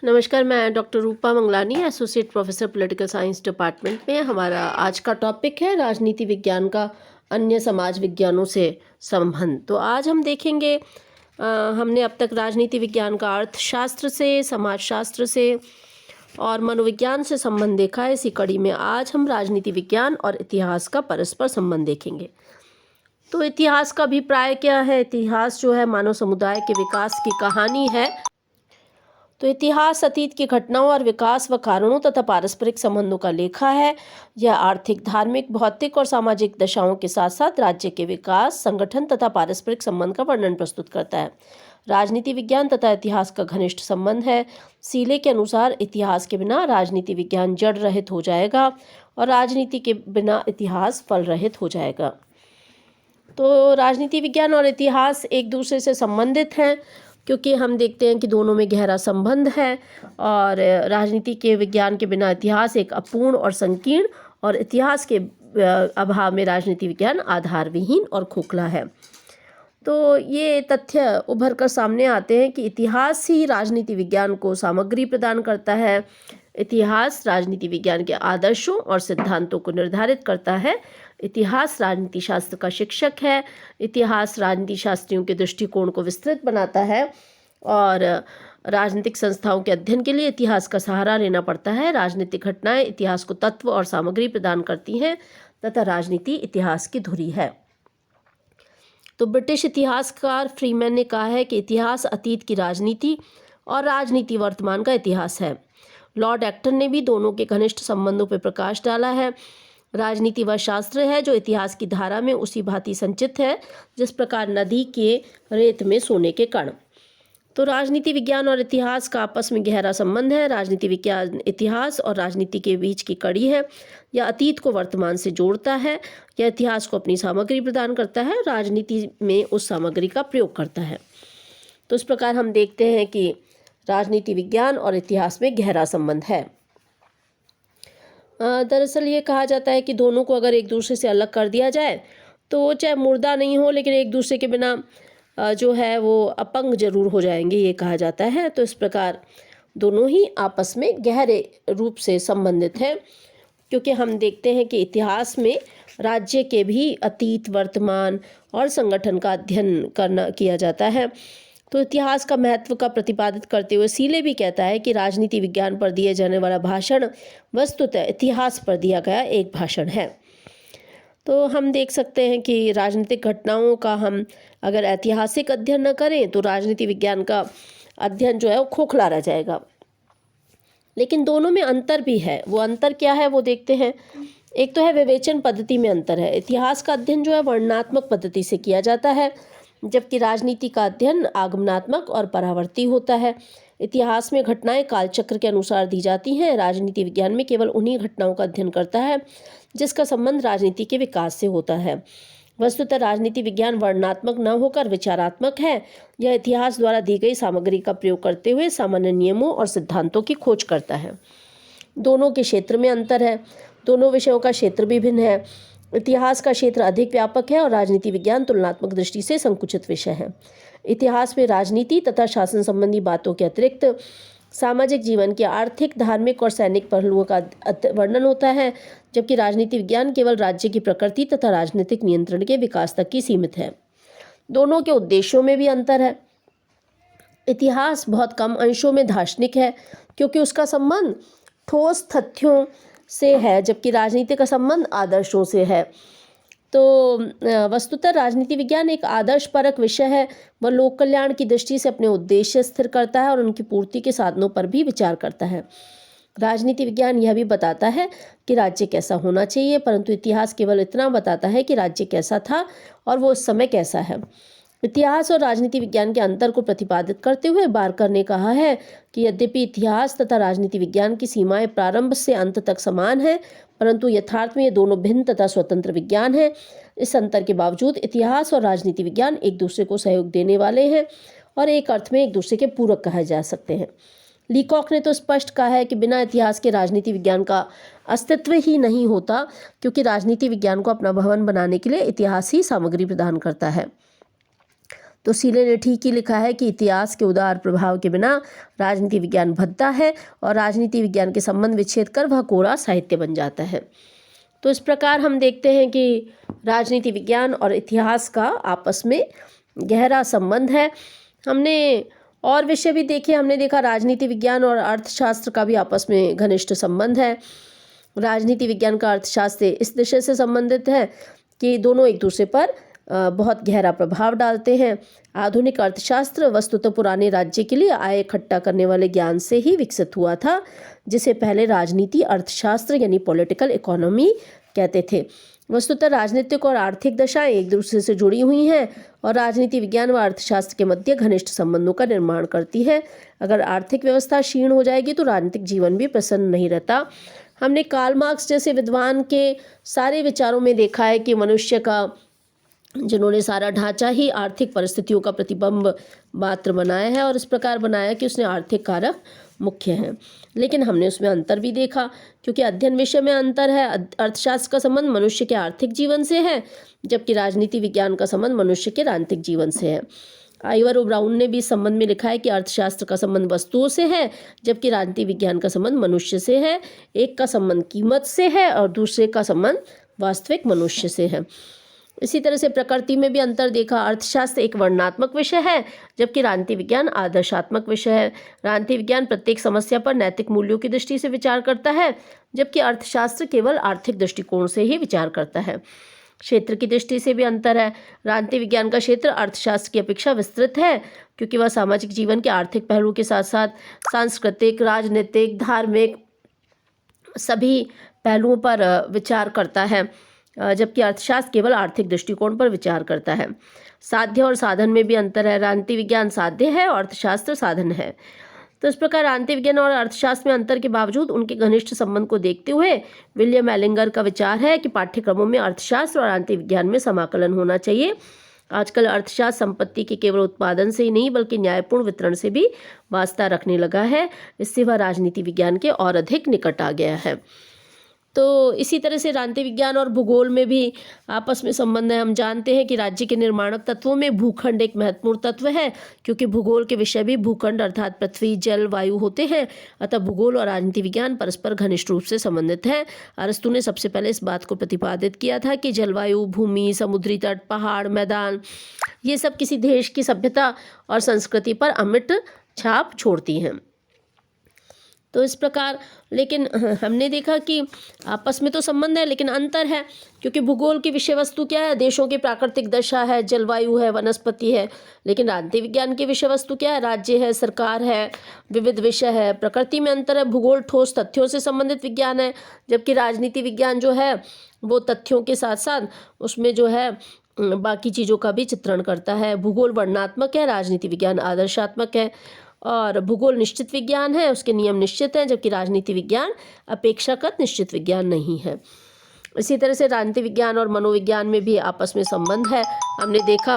नमस्कार, मैं doctor Rupa Manglani, associate professor political science department में। हमारा आज का टॉपिक है राजनीति विज्ञान का अन्य समाज विज्ञानों से संबंध। तो आज हम देखेंगे, हमने अब तक राजनीति विज्ञान का अर्थशास्त्र से, समाजशास्त्र से और मनोविज्ञान से संबंध देखा है। इसी कड़ी में आज हम राजनीति विज्ञान और इतिहास का परस्पर संबंध देखेंगे। तो इतिहास का अभिप्राय क्या है? इतिहास जो है मानव समुदाय के विकास की कहानी है। तो इतिहास अतीत की घटनाओं और विकास व कारणों तथा पारस्परिक संबंधों का लेखा है। यह आर्थिक, धार्मिक, भौतिक और सामाजिक दशाओं के साथ साथ राज्य के विकास, संगठन तथा पारस्परिक संबंध का वर्णन प्रस्तुत करता है। राजनीति विज्ञान तथा इतिहास का घनिष्ठ संबंध है। सीले के अनुसार इतिहास के बिना राजनीति विज्ञान जड़ रहित हो जाएगा और राजनीति के बिना इतिहास फल रहित हो जाएगा। तो राजनीति विज्ञान और इतिहास एक दूसरे से संबंधित हैं, क्योंकि हम देखते हैं कि दोनों में गहरा संबंध है। और राजनीति के विज्ञान के बिना इतिहास एक अपूर्ण और संकीर्ण, और इतिहास के अभाव में राजनीति विज्ञान आधार विहीन और खोखला है। तो ये तथ्य उभर कर सामने आते हैं कि इतिहास ही राजनीति विज्ञान को सामग्री प्रदान करता है। इतिहास राजनीति विज्ञान के आदर्शों और सिद्धांतों को निर्धारित करता है। इतिहास राजनीति शास्त्र का शिक्षक है। इतिहास राजनीति शास्त्रियों के दृष्टिकोण को विस्तृत बनाता है और राजनीतिक संस्थाओं के अध्ययन के लिए इतिहास का सहारा लेना पड़ता है। राजनीतिक घटनाएं इतिहास को तत्व और सामग्री प्रदान करती हैं तथा राजनीति इतिहास की धुरी है। तो ब्रिटिश इतिहासकार फ्रीमैन ने कहा है कि इतिहास अतीत की राजनीति और राजनीति वर्तमान का इतिहास है। लॉर्ड एक्टन ने भी दोनों के घनिष्ठ संबंधों पर प्रकाश डाला है। राजनीति वह शास्त्र है जो इतिहास की धारा में उसी भांति संचित है जिस प्रकार नदी के रेत में सोने के कण। तो राजनीति विज्ञान और इतिहास का आपस में गहरा संबंध है। राजनीति विज्ञान इतिहास और राजनीति के बीच की कड़ी है। यह अतीत को वर्तमान से जोड़ता है। यह इतिहास को अपनी सामग्री प्रदान करता है, राजनीति में उस सामग्री का प्रयोग करता है। तो इस प्रकार हम देखते हैं कि राजनीति विज्ञान और इतिहास में गहरा संबंध है। दरअसल ये कहा जाता है कि दोनों को अगर एक दूसरे से अलग कर दिया जाए तो चाहे मुर्दा नहीं हो, लेकिन एक दूसरे के बिना जो है वो अपंग जरूर हो जाएंगे, ये कहा जाता है। तो इस प्रकार दोनों ही आपस में गहरे रूप से संबंधित हैं, क्योंकि हम देखते हैं कि इतिहास में राज्य के भी अतीत, वर्तमान और संगठन का अध्ययन किया जाता है। तो इतिहास का महत्व का प्रतिपादित करते हुए सीले भी कहता है कि राजनीति विज्ञान पर दिए जाने वाला भाषण वस्तुतः इतिहास पर दिया गया एक भाषण है। तो हम देख सकते हैं कि राजनीतिक घटनाओं का हम अगर ऐतिहासिक अध्ययन न करें तो राजनीति विज्ञान का अध्ययन जो है वो खोखला रह जाएगा। लेकिन दोनों में अंतर भी है। वो अंतर क्या है वो देखते हैं। एक तो है विवेचन पद्धति में अंतर है। इतिहास का अध्ययन जो है वर्णनात्मक पद्धति से किया जाता है, जबकि राजनीति का अध्ययन आगमनात्मक और परावर्ती होता है। इतिहास में घटनाएं कालचक्र के अनुसार दी जाती हैं। राजनीति विज्ञान में केवल उन्हीं घटनाओं का अध्ययन करता है जिसका संबंध राजनीति के विकास से होता है। वस्तुतः राजनीति विज्ञान वर्णनात्मक न होकर विचारात्मक है। यह इतिहास द्वारा दी गई सामग्री का प्रयोग करते हुए सामान्य नियमों और सिद्धांतों की खोज करता है। दोनों के क्षेत्र में अंतर है। दोनों विषयों का क्षेत्र भी भिन्न है। इतिहास का क्षेत्र अधिक व्यापक है और राजनीति विज्ञान तुलनात्मक दृष्टि से संकुचित विषय है। इतिहास में राजनीति तथा शासन संबंधी बातों के अतिरिक्त सामाजिक जीवन के आर्थिक, धार्मिक और सैनिक पहलुओं का वर्णन होता है, जबकि राजनीति विज्ञान केवल राज्य की प्रकृति तथा राजनीतिक नियंत्रण के विकास तक ही सीमित है। दोनों के उद्देश्यों में भी अंतर है। इतिहास बहुत कम अंशों में दार्शनिक है, क्योंकि उसका संबंध ठोस तथ्यों से है, जबकि राजनीति का संबंध आदर्शों से है। तो वस्तुतः राजनीति विज्ञान एक आदर्श परक विषय है। वह लोक कल्याण की दृष्टि से अपने उद्देश्य स्थिर करता है और उनकी पूर्ति के साधनों पर भी विचार करता है। राजनीति विज्ञान यह भी बताता है कि राज्य कैसा होना चाहिए, परंतु इतिहास केवल इतना बताता है कि राज्य कैसा था और वो उस समय कैसा है। इतिहास और राजनीति विज्ञान के अंतर को प्रतिपादित करते हुए बारकर ने कहा है कि यद्यपि इतिहास तथा राजनीति विज्ञान की सीमाएं प्रारंभ से अंत तक समान हैं, परंतु यथार्थ में ये दोनों भिन्न तथा स्वतंत्र विज्ञान हैं। इस अंतर के बावजूद इतिहास और राजनीति विज्ञान एक दूसरे को सहयोग देने वाले हैं और एक अर्थ में एक दूसरे के पूरक कहे जा सकते हैं। लीकॉक ने तो स्पष्ट कहा है कि बिना इतिहास के राजनीति विज्ञान का अस्तित्व ही नहीं होता, क्योंकि राजनीति विज्ञान को अपना भवन बनाने के लिए इतिहास ही सामग्री प्रदान करता है। तो सीले ने ठीक ही लिखा है कि इतिहास के उदार प्रभाव के बिना राजनीति विज्ञान भद्दा है और राजनीति विज्ञान के संबंध विच्छेद कर वह कोरा साहित्य बन जाता है। तो इस प्रकार हम देखते हैं कि राजनीति विज्ञान और इतिहास का आपस में गहरा संबंध है। हमने और विषय भी देखे, हमने देखा राजनीति विज्ञान और अर्थशास्त्र का भी आपस में घनिष्ठ संबंध है। राजनीति विज्ञान का अर्थशास्त्र इस विषय से संबंधित है कि दोनों एक दूसरे पर बहुत गहरा प्रभाव डालते हैं। आधुनिक अर्थशास्त्र वस्तुतः पुराने राज्य के लिए आय इकट्ठा करने वाले ज्ञान से ही विकसित हुआ था, जिसे पहले राजनीति अर्थशास्त्र यानी पॉलिटिकल इकोनॉमी कहते थे। वस्तुतः राजनीतिक और आर्थिक दशाएं एक दूसरे से जुड़ी हुई हैं और राजनीति विज्ञान व अर्थशास्त्र के मध्य घनिष्ठ संबंधों का निर्माण करती है। अगर आर्थिक व्यवस्था क्षीण हो जाएगी तो राजनीतिक जीवन भी प्रसन्न नहीं रहता। हमने कार्ल मार्क्स जैसे विद्वान के सारे विचारों में देखा है कि मनुष्य का, जिन्होंने सारा ढांचा ही आर्थिक परिस्थितियों का प्रतिबिंब मात्र बनाया है और इस प्रकार बनाया कि उसने आर्थिक कारक मुख्य हैं। लेकिन हमने उसमें अंतर भी देखा, क्योंकि अध्ययन विषय में अंतर है। अर्थशास्त्र का संबंध मनुष्य के आर्थिक जीवन से है, जबकि राजनीति विज्ञान का संबंध मनुष्य के राजनीतिक जीवन से है। आइवर ओ ब्राउन ने भी इस संबंध में लिखा है कि अर्थशास्त्र का संबंध वस्तुओं से है, जबकि राजनीति विज्ञान का संबंध मनुष्य से है। एक का संबंध कीमत से है और दूसरे का संबंध वास्तविक मनुष्य से है। इसी तरह से प्रकृति में भी अंतर देखा। अर्थशास्त्र एक वर्णनात्मक विषय है, जबकि राजनीति विज्ञान आदर्शात्मक विषय है। राजनीति विज्ञान प्रत्येक समस्या पर नैतिक मूल्यों की दृष्टि से विचार करता है, जबकि अर्थशास्त्र केवल आर्थिक दृष्टिकोण से ही विचार करता है। क्षेत्र की दृष्टि से भी अंतर है। राजनीति विज्ञान का क्षेत्र अर्थशास्त्र की अपेक्षा विस्तृत है, क्योंकि वह सामाजिक जीवन के आर्थिक पहलुओं के साथ साथ सांस्कृतिक, राजनीतिक, धार्मिक सभी पहलुओं पर विचार करता है, जबकि अर्थशास्त्र केवल आर्थिक दृष्टिकोण पर विचार करता है। साध्य और साधन में भी अंतर है। राजनीति विज्ञान साध्य है और अर्थशास्त्र साधन है। तो इस प्रकार राजनीति विज्ञान और अर्थशास्त्र में अंतर के बावजूद उनके घनिष्ठ संबंध को देखते हुए विलियम एलिंगर का विचार है कि पाठ्यक्रमों में अर्थशास्त्र और राजनीति विज्ञान में समाकलन होना चाहिए। आजकल अर्थशास्त्र संपत्ति के केवल उत्पादन से ही नहीं बल्कि न्यायपूर्ण वितरण से भी वास्ता रखने लगा है। इससे वह राजनीति विज्ञान के और अधिक निकट आ गया है। तो इसी तरह से राजनीति विज्ञान और भूगोल में भी आपस में संबंध है। हम जानते हैं कि राज्य के निर्माणक तत्वों में भूखंड एक महत्वपूर्ण तत्व है, क्योंकि भूगोल के विषय भी भूखंड अर्थात पृथ्वी, जल, वायु होते हैं। अतः भूगोल और राजनीति विज्ञान परस्पर घनिष्ठ रूप से संबंधित हैं। अरस्तु ने सबसे पहले इस बात को प्रतिपादित किया था कि जलवायु, भूमि, समुद्री तट, पहाड़, मैदान, ये सब किसी देश की सभ्यता और संस्कृति पर अमिट छाप छोड़ती हैं। तो इस प्रकार लेकिन हमने देखा कि आपस में तो संबंध है लेकिन अंतर है, क्योंकि भूगोल की विषय वस्तु क्या है? देशों की प्राकृतिक दशा है, जलवायु है, वनस्पति है। लेकिन राजनीति विज्ञान की विषय वस्तु क्या है? राज्य है, सरकार है, विविध विषय है। प्रकृति में अंतर है। भूगोल ठोस तथ्यों से संबंधित विज्ञान है, जबकि राजनीति विज्ञान जो है वो तथ्यों के साथ साथ उसमें जो है बाकी चीज़ों का भी चित्रण करता है। भूगोल वर्णनात्मक है, राजनीति विज्ञान आदर्शात्मक है। और भूगोल निश्चित विज्ञान है, उसके नियम निश्चित हैं, जबकि राजनीति विज्ञान अपेक्षाकृत निश्चित विज्ञान नहीं है। इसी तरह से राजनीति विज्ञान और मनोविज्ञान में भी आपस में संबंध है। हमने देखा